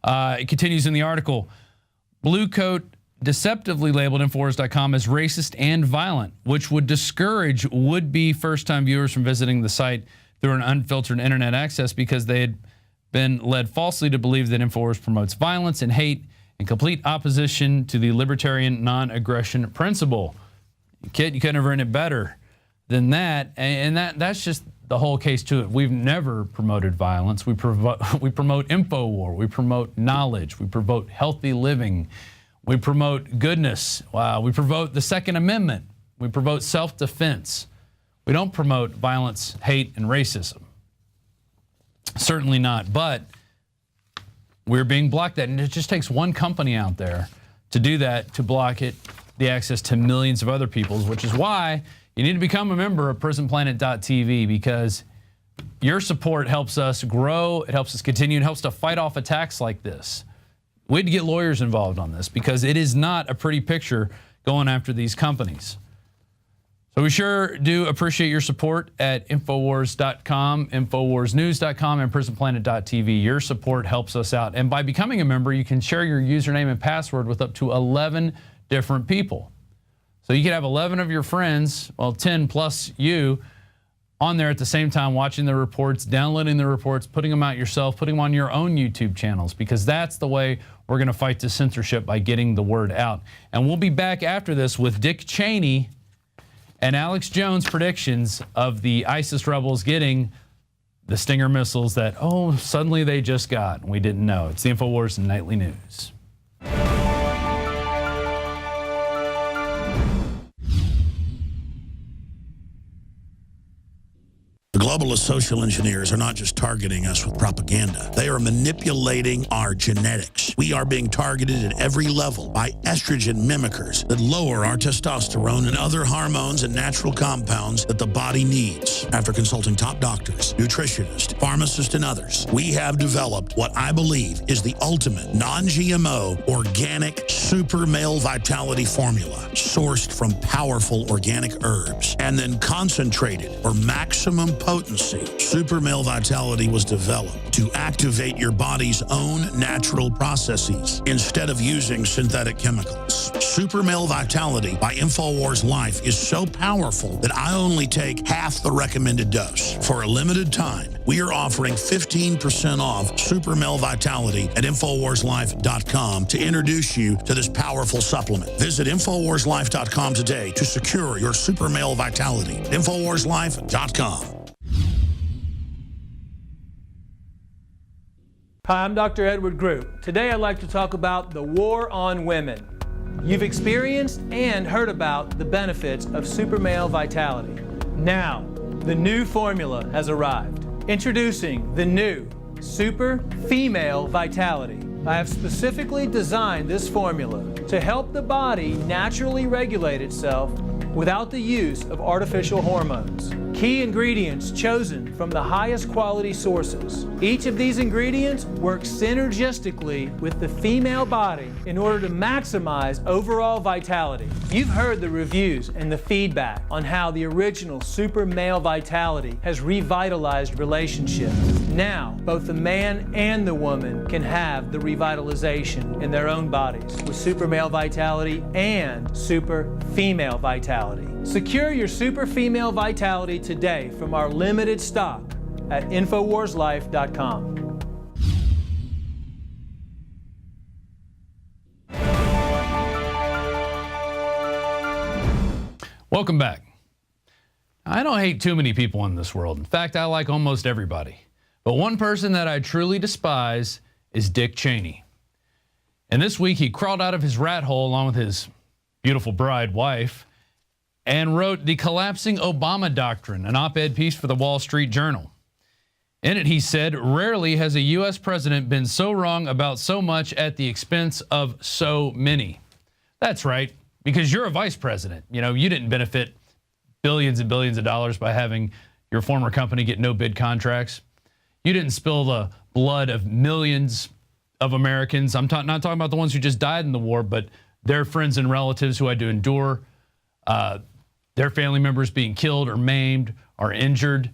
It continues in the article. Blue Coat deceptively labeled INFOWARS.com as racist and violent, which would discourage would-be first-time viewers from visiting the site through an unfiltered internet access because they had been led falsely to believe that INFOWARS promotes violence and hate in complete opposition to the libertarian non-aggression principle. Kid, you couldn't have written it better than that. And that's just the whole case to it. We've never promoted violence. We promote InfoWar. We promote knowledge. We promote healthy living. We promote goodness. We promote the Second Amendment. We promote self-defense. We don't promote violence, hate, and racism. Certainly not. But we're being blocked at. And it just takes one company out there to do that, to block it, the access to millions of other people's, which is why you need to become a member of PrisonPlanet.tv, because your support helps us grow, it helps us continue, and helps to fight off attacks like this. We had to get lawyers involved on this because it is not a pretty picture going after these companies. So we sure do appreciate your support at INFOWARS.com, INFOWARSnews.com, and PrisonPlanet.tv. Your support helps us out. And by becoming a member, you can share your username and password with up to 11 different people. So you could have 11 of your friends, well, 10 plus you, on there at the same time watching the reports, downloading the reports, putting them out yourself, putting them on your own YouTube channels, because that's the way we're going to fight this censorship, by getting the word out. And we'll be back after this with Dick Cheney and Alex Jones' predictions of the ISIS rebels getting the Stinger missiles that, oh, suddenly they just got, and we didn't know. It's the InfoWars Nightly News. The globalist social engineers are not just targeting us with propaganda. They are manipulating our genetics. We are being targeted at every level by estrogen mimickers that lower our testosterone and other hormones and natural compounds that the body needs. After consulting top doctors, nutritionists, pharmacists, and others, we have developed what I believe is the ultimate non-GMO organic super male vitality formula, sourced from powerful organic herbs and then concentrated for maximum potency. Super Male Vitality was developed to activate your body's own natural processes instead of using synthetic chemicals. Super Male Vitality by InfoWars Life is so powerful that I only take half the recommended dose. For a limited time, we are offering 15% off Super Male Vitality at InfoWarsLife.com to introduce you to this powerful supplement. Visit InfoWarsLife.com today to secure your Super Male Vitality. InfoWarsLife.com. Hi, I'm Dr. Edward Group. Today I'd like to talk about the war on women. You've experienced and heard about the benefits of Super Male Vitality. Now, the new formula has arrived. Introducing the new Super Female Vitality. I have specifically designed this formula to help the body naturally regulate itself without the use of artificial hormones. Key ingredients chosen from the highest quality sources. Each of these ingredients works synergistically with the female body in order to maximize overall vitality. You've heard the reviews and the feedback on how the original Super Male Vitality has revitalized relationships. Now, both the man and the woman can have the revitalization in their own bodies with Super Male Vitality and Super Female Vitality. Secure your Super Female Vitality today from our limited stock at InfoWarsLife.com. Welcome back. I don't hate too many people in this world. In fact, I like almost everybody. But one person that I truly despise is Dick Cheney. And this week he crawled out of his rat hole along with his beautiful bride wife and wrote The Collapsing Obama Doctrine, an op-ed piece for the Wall Street Journal. In it, he said, rarely has a U.S. president been so wrong about so much at the expense of so many. That's right, because you're a vice president. You know, you didn't benefit billions and billions of dollars by having your former company get no bid contracts. You didn't spill the blood of millions of Americans. I'm not talking about the ones who just died in the war, but their friends and relatives who had to endure their family members being killed or maimed or injured.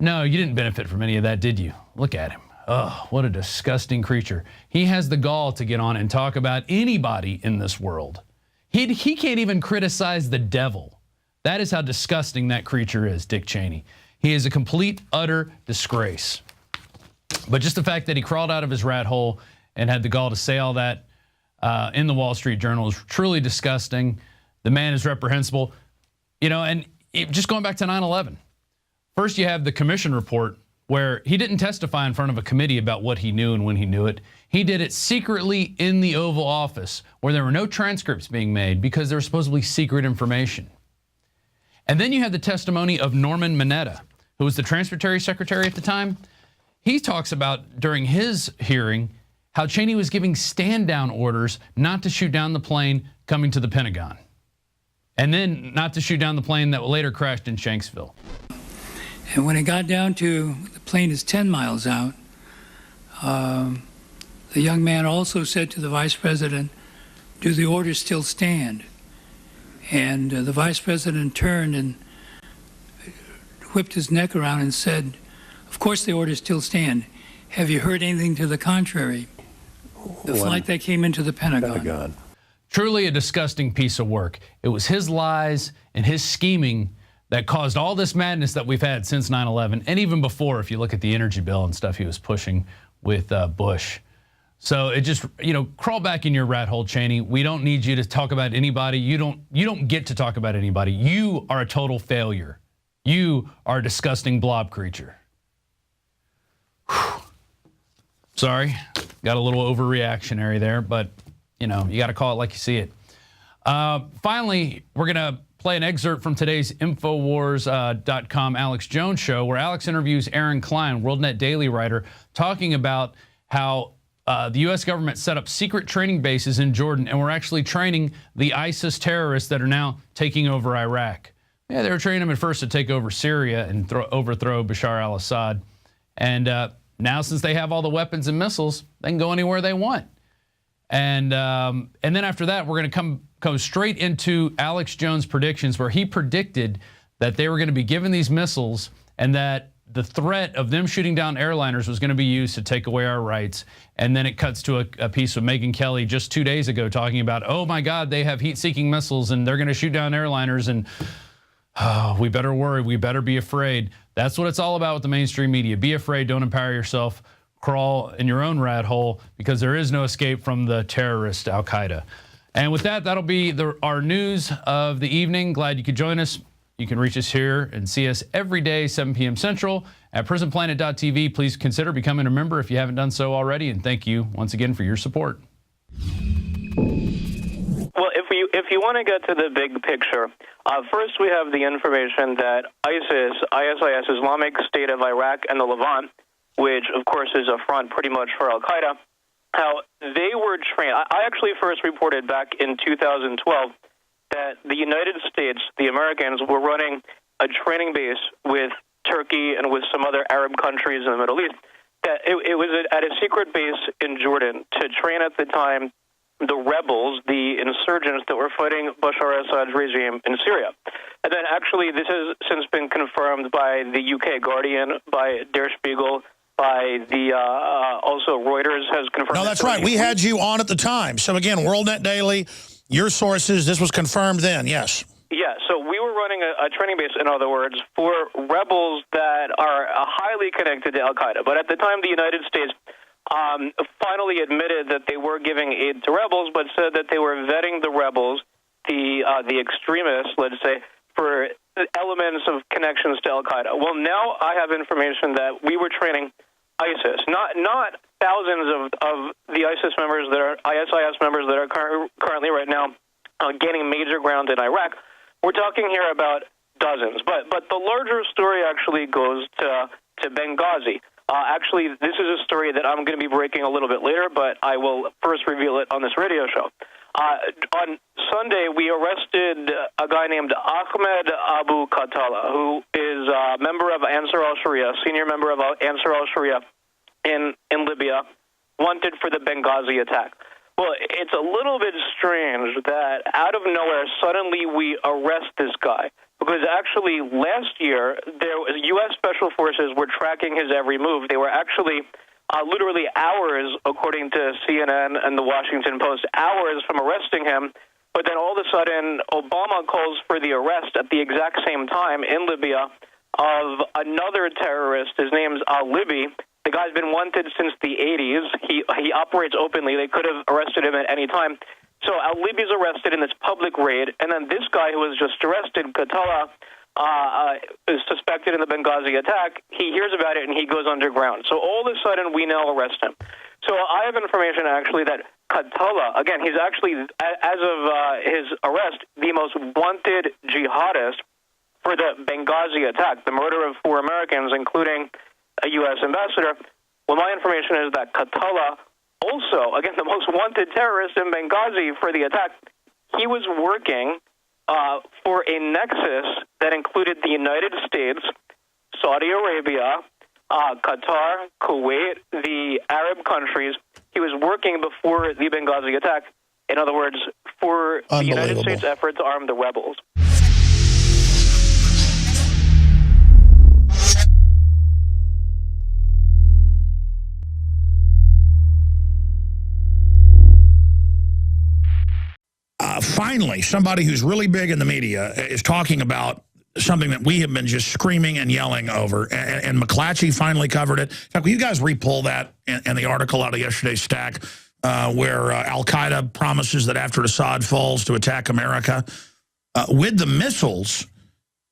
No, you didn't benefit from any of that, did you? Look at him. Oh, what a disgusting creature. He has the gall to get on and talk about anybody in this world. He can't even criticize the devil. That is how disgusting that creature is, Dick Cheney. He is a complete, utter disgrace. But just the fact that he crawled out of his rat hole and had the gall to say all that in the Wall Street Journal is truly disgusting. The man is reprehensible. You know, and just going back to 9/11. First, you have the commission report where he didn't testify in front of a committee about what he knew and when he knew it. He did it secretly in the Oval Office where there were no transcripts being made because there was supposedly secret information. And then you have the testimony of Norman Mineta, who was the Transportation Secretary at the time. He talks about during his hearing how Cheney was giving stand-down orders not to shoot down the plane coming to the Pentagon, and then not to shoot down the plane that later crashed in Shanksville. And when it got down to the plane is 10 miles out, the young man also said to the vice president, "Do the orders still stand?" And the vice president turned and whipped his neck around and said, "Of course the orders still stand. Have you heard anything to the contrary?" The flight that came into the Pentagon. Truly a disgusting piece of work. It was his lies and his scheming that caused all this madness that we've had since 9/11, and even before, if you look at the energy bill and stuff he was pushing with Bush. So it just, you know, crawl back in your rat hole, Cheney. We don't need you to talk about anybody. You don't get to talk about anybody. You are a total failure. You are a disgusting blob creature. Whew. Sorry, got a little overreactionary there, but you know, you got to call it like you see it. Finally, we're going to play an excerpt from today's INFOWARS.com Alex Jones show, where Alex interviews Aaron Klein, WorldNet Daily writer, talking about how the U.S. government set up secret training bases in Jordan, and we're actually training the ISIS terrorists that are now taking over Iraq. Yeah, they were training them at first to take over Syria and overthrow Bashar al-Assad. And now, since they have all the weapons and missiles, they can go anywhere they want. And then after that, we're going to come straight into Alex Jones' predictions, where he predicted that they were going to be given these missiles and that the threat of them shooting down airliners was going to be used to take away our rights. And then it cuts to a piece of Megyn Kelly just 2 days ago talking about, oh my God, they have heat-seeking missiles and they're going to shoot down airliners, and we better worry, we better be afraid. That's what it's all about with the mainstream media. Be afraid, don't empower yourself, crawl in your own rat hole, because there is no escape from the terrorist Al-Qaeda. And with that, that'll be our news of the evening. Glad you could join us. You can reach us here and see us every day, 7 p.m. Central at prisonplanet.tv. Please consider becoming a member if you haven't done so already. And thank you once again for your support. Well, if you want to get to the big picture, first we have the information that ISIS, Islamic State of Iraq and the Levant, which of course is a front pretty much for Al-Qaeda, how they were trained. I actually first reported back in 2012 that the United States, the Americans, were running a training base with Turkey and with some other Arab countries in the Middle East. That it was at a secret base in Jordan to train at the time the rebels, the insurgents that were fighting Bashar al-Assad's regime in Syria. And then actually this has since been confirmed by the UK Guardian, by Der Spiegel, by the also Reuters has confirmed. No, that's right. We had you on at the time. So again, WorldNet Daily, your sources, this was confirmed then, yes. Yeah, so we were running a training base, in other words, for rebels that are highly connected to Al-Qaeda. But at the time, the United States finally admitted that they were giving aid to rebels, but said that they were vetting the rebels, the extremists, let's say, for elements of connections to Al-Qaeda. Well, now I have information that we were training ISIS, not thousands of the ISIS members that are ISIS members that are currently right now gaining major ground in Iraq. We're talking here about dozens, but the larger story actually goes to Benghazi. Actually, this is a story that I'm going to be breaking a little bit later, but I will first reveal it on this radio show. On Sunday, we arrested a guy named Ahmed Abu Khatala, who is a member of Ansar al-Sharia, senior member of Ansar al-Sharia in Libya, wanted for the Benghazi attack. Well, it's a little bit strange that out of nowhere, suddenly we arrest this guy. Because actually, last year, there was U.S. Special Forces were tracking his every move. They were actually literally hours, according to CNN and the Washington Post, hours from arresting him. But then all of a sudden, Obama calls for the arrest at the exact same time in Libya of another terrorist. His name's Libby. The guy's been wanted since the 80s. He operates openly. They could have arrested him at any time. So Libby's arrested in this public raid, and then this guy who was just arrested, Katala, is suspected in the Benghazi attack. He hears about it, and he goes underground. So all of a sudden, we now arrest him. So I have information, actually, that Katala, again, he's actually, as of his arrest, the most wanted jihadist for the Benghazi attack, the murder of 4 Americans, including a U.S. ambassador. Well, my information is that Katala, also, again, the most wanted terrorist in Benghazi for the attack, he was working for a nexus that included the United States, Saudi Arabia, Qatar, Kuwait, the Arab countries. He was working before the Benghazi attack, in other words, for the United States effort to arm the rebels. Finally, somebody who's really big in the media is talking about something that we have been just screaming and yelling over, and McClatchy finally covered it. In fact, will you guys re-pull that in the article out of yesterday's stack where al-Qaeda promises that after Assad falls to attack America with the missiles.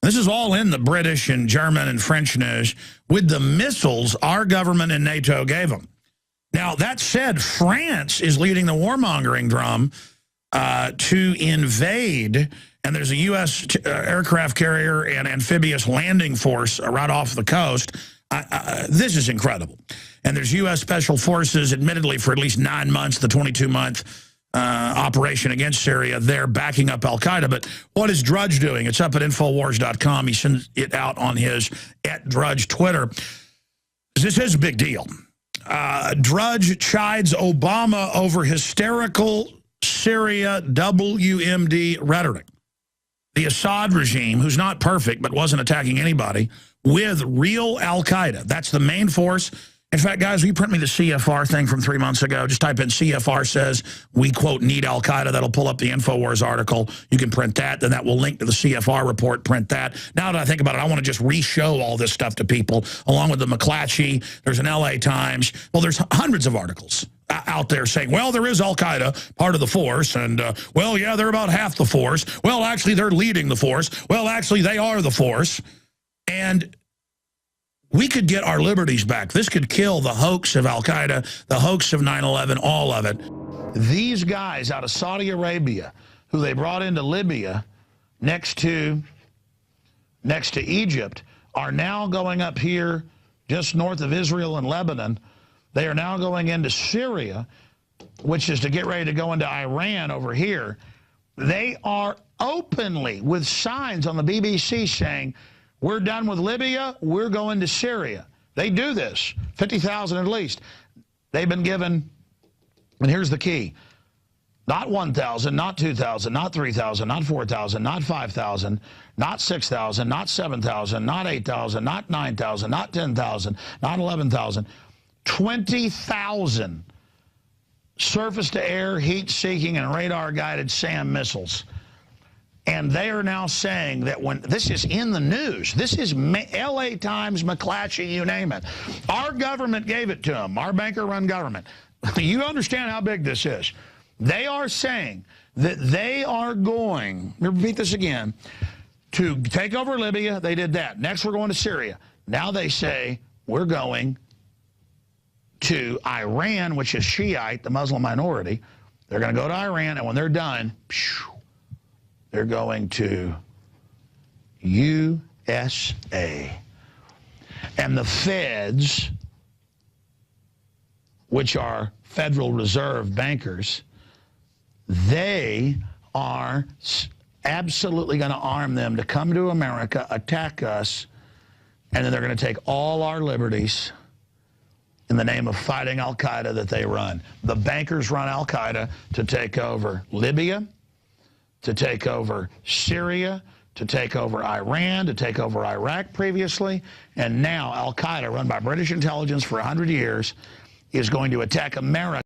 This is all in the British and German and French news. With the missiles our government and NATO gave them. Now, that said, France is leading the warmongering drum to invade, and there's a U.S. aircraft carrier and amphibious landing force right off the coast. This is incredible. And there's U.S. Special Forces, admittedly, for at least 9 months, the 22-month operation against Syria. They're backing up al-Qaeda. But what is Drudge doing? It's up at INFOWARS.com. He sends it out on his @Drudge Twitter. This is a big deal. Drudge chides Obama over hysterical Syria WMD rhetoric. The Assad regime, who's not perfect but wasn't attacking anybody, with real al-Qaeda. That's the main force. In fact, guys, will you print me the CFR thing from 3 months ago? Just type in CFR says we, quote, need al-Qaeda. That'll pull up the INFOWARS article. You can print that. Then that will link to the CFR report. Print that. Now that I think about it, I want to just re-show all this stuff to people, along with the McClatchy. There's an LA Times. Well, there's hundreds of articles out there saying, well, there is al-Qaeda, part of the force, and, well, yeah, they're about half the force. Well, actually, they're leading the force. Well, actually, they are the force. And we could get our liberties back. This could kill the hoax of al-Qaeda, the hoax of 9/11, all of it. These guys out of Saudi Arabia, who they brought into Libya next to Egypt, are now going up here just north of Israel and Lebanon. They are now going into Syria, which is to get ready to go into Iran over here. They are openly, with signs on the BBC saying, we're done with Libya, we're going to Syria. They do this, 50,000 at least. They've been given, and here's the key, not 1,000, not 2,000, not 3,000, not 4,000, not 5,000, not 6,000, not 7,000, not 8,000, not 9,000, not 10,000, not 11,000, 20,000 surface-to-air, heat-seeking, and radar-guided SAM missiles. And they are now saying that when this is in the news, this is LA Times, McClatchy, you name it. Our government gave it to them, our banker-run government. You understand how big this is. They are saying that they are going, let me repeat this again, to take over Libya. They did that. Next, we're going to Syria. Now they say we're going to Iran, which is Shiite, the Muslim minority. They're going to go to Iran, and when they're done, they're going to USA. And the feds, which are Federal Reserve bankers, they are absolutely going to arm them to come to America, attack us, and then they're going to take all our liberties in the name of fighting al-Qaeda that they run. The bankers run al-Qaeda to take over Libya, to take over Syria, to take over Iran, to take over Iraq previously, and now al-Qaeda, run by British intelligence for 100 years, is going to attack America.